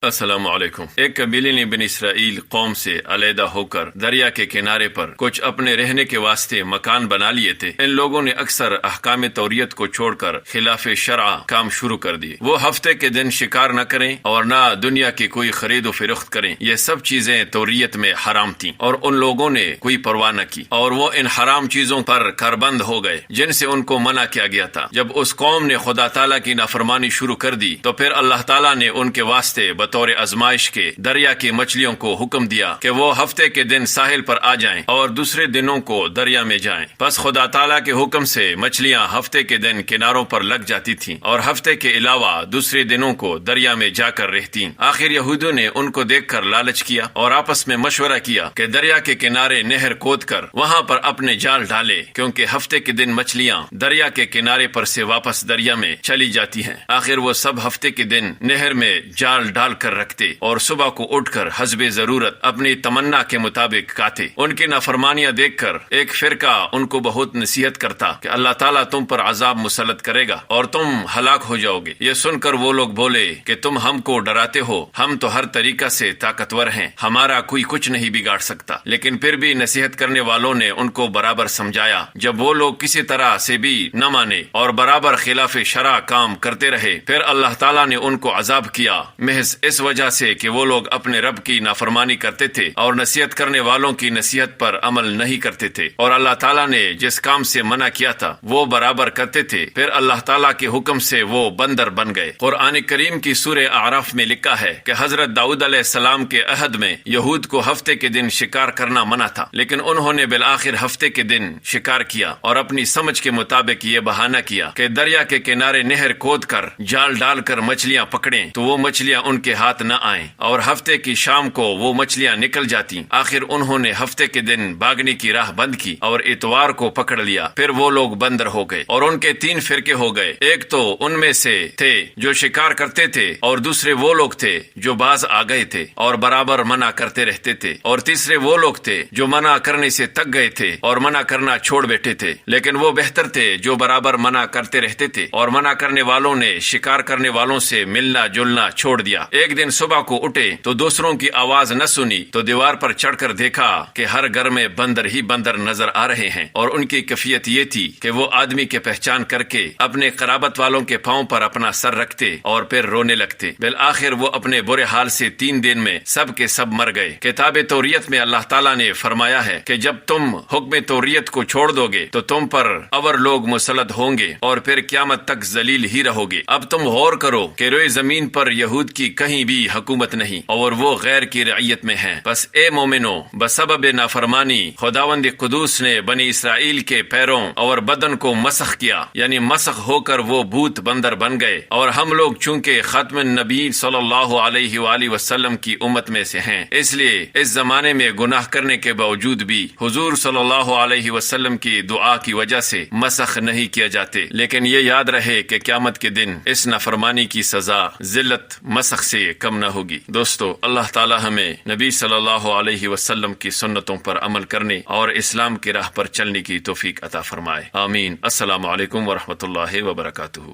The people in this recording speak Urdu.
السلام علیکم۔ ایک قبیلے نے بنی اسرائیل قوم سے علیحدہ ہو کر دریا کے کنارے پر کچھ اپنے رہنے کے واسطے مکان بنا لیے تھے۔ ان لوگوں نے اکثر احکام توریت کو چھوڑ کر خلاف شرع کام شروع کر دیے۔ وہ ہفتے کے دن شکار نہ کریں اور نہ دنیا کی کوئی خرید و فروخت کریں۔ یہ سب چیزیں توریت میں حرام تھیں اور ان لوگوں نے کوئی پرواہ نہ کی، اور وہ ان حرام چیزوں پر کاربند ہو گئے جن سے ان کو منع کیا گیا تھا۔ جب اس قوم نے خدا تعالیٰ کی نافرمانی شروع کر دی تو پھر اللہ تعالیٰ نے ان کے واسطے بطور آزمائش کے دریا کی مچھلیوں کو حکم دیا کہ وہ ہفتے کے دن ساحل پر آ جائیں اور دوسرے دنوں کو دریا میں جائیں۔ پس خدا تعالیٰ کے حکم سے مچھلیاں ہفتے کے دن کناروں پر لگ جاتی تھیں اور ہفتے کے علاوہ دوسرے دنوں کو دریا میں جا کر رہتیں۔ آخر یہودیوں نے ان کو دیکھ کر لالچ کیا اور آپس میں مشورہ کیا کہ دریا کے کنارے نہر کھود کر وہاں پر اپنے جال ڈالے، کیونکہ ہفتے کے دن مچھلیاں دریا کے کنارے پر سے واپس دریا میں چلی جاتی ہیں۔ آخر وہ سب ہفتے کے دن نہر میں جال ڈال کر رکھتے اور صبح کو اٹھ کر حسب ضرورت اپنی تمنا کے مطابق کھاتے۔ ان کی نافرمانیاں دیکھ کر ایک فرقہ ان کو بہت نصیحت کرتا کہ اللہ تعالیٰ تم پر عذاب مسلط کرے گا اور تم ہلاک ہو جاؤ گے۔ یہ سن کر وہ لوگ بولے کہ تم ہم کو ڈراتے ہو، ہم تو ہر طریقہ سے طاقتور ہیں، ہمارا کوئی کچھ نہیں بگاڑ سکتا۔ لیکن پھر بھی نصیحت کرنے والوں نے ان کو برابر سمجھایا۔ جب وہ لوگ کسی طرح سے بھی نہ مانے اور برابر خلاف شرع کام کرتے رہے، پھر اللہ تعالیٰ نے ان کو عذاب کیا، محض اس وجہ سے کہ وہ لوگ اپنے رب کی نافرمانی کرتے تھے اور نصیحت کرنے والوں کی نصیحت پر عمل نہیں کرتے تھے، اور اللہ تعالیٰ نے جس کام سے منع کیا تھا وہ برابر کرتے تھے، پھر اللہ تعالیٰ کے حکم سے وہ بندر بن گئے۔ قرآن کریم کی سورہ اعراف میں لکھا ہے کہ حضرت داؤد علیہ السلام کے عہد میں یہود کو ہفتے کے دن شکار کرنا منع تھا، لیکن انہوں نے بالآخر ہفتے کے دن شکار کیا اور اپنی سمجھ کے مطابق یہ بہانہ کیا کہ دریا کے کنارے نہر کھود کر جال ڈال کر مچھلیاں پکڑیں تو وہ مچھلیاں ان کے ہاتھ نہ آئیں، اور ہفتے کی شام کو وہ مچھلیاں نکل جاتی۔ آخر انہوں نے ہفتے کے دن بھاگنے کی راہ بند کی اور اتوار کو پکڑ لیا۔ پھر وہ لوگ بندر ہو گئے اور ان کے تین فرقے ہو گئے۔ ایک تو ان میں سے تھے جو شکار کرتے تھے، اور دوسرے وہ لوگ تھے جو باز آ گئے تھے اور برابر منع کرتے رہتے تھے، اور تیسرے وہ لوگ تھے جو منع کرنے سے تک گئے تھے اور منع کرنا چھوڑ بیٹھے تھے۔ لیکن وہ بہتر تھے جو برابر منع کرتے رہتے تھے، اور منع کرنے والوں نے شکار کرنے والوں سے ملنا جلنا چھوڑ دیا۔ ایک دن صبح کو اٹھے تو دوسروں کی آواز نہ سنی تو دیوار پر چڑھ کر دیکھا کہ ہر گھر میں بندر ہی بندر نظر آ رہے ہیں، اور ان کی کیفیت یہ تھی کہ وہ آدمی کے پہچان کر کے اپنے قرابت والوں کے پاؤں پر اپنا سر رکھتے اور پھر رونے لگتے۔ بالآخر وہ اپنے برے حال سے 3 دن میں سب کے سب مر گئے۔ کتاب توریت میں اللہ تعالیٰ نے فرمایا ہے کہ جب تم حکم توریت کو چھوڑ دو گے تو تم پر اور لوگ مسلط ہوں گے اور پھر قیامت تک ذلیل ہی رہو گے۔ اب تم غور کرو کہ روئے زمین پر یہود کی کہیں بھی حکومت نہیں اور وہ غیر کی رعیت میں ہیں۔ بس اے مومنو، بسبب نافرمانی خداوند قدوس نے بنی اسرائیل کے پیروں اور بدن کو مسخ کیا، یعنی مسخ ہو کر وہ بھوت بندر بن گئے، اور ہم لوگ چونکہ ختم النبی صلی اللہ علیہ وآلہ وسلم کی امت میں سے ہیں، اس لیے اس زمانے میں گناہ کرنے کے باوجود بھی حضور صلی اللہ علیہ وسلم کی دعا کی وجہ سے مسخ نہیں کیے جاتے۔ لیکن یہ یاد رہے کہ قیامت کے دن اس نافرمانی کی سزا ذلت مسخ سے کم نہ ہوگی۔ دوستو، اللہ تعالی ہمیں نبی صلی اللہ علیہ وسلم کی سنتوں پر عمل کرنے اور اسلام کی راہ پر چلنے کی توفیق عطا فرمائے، آمین۔ السلام علیکم ورحمۃ اللہ وبرکاتہ۔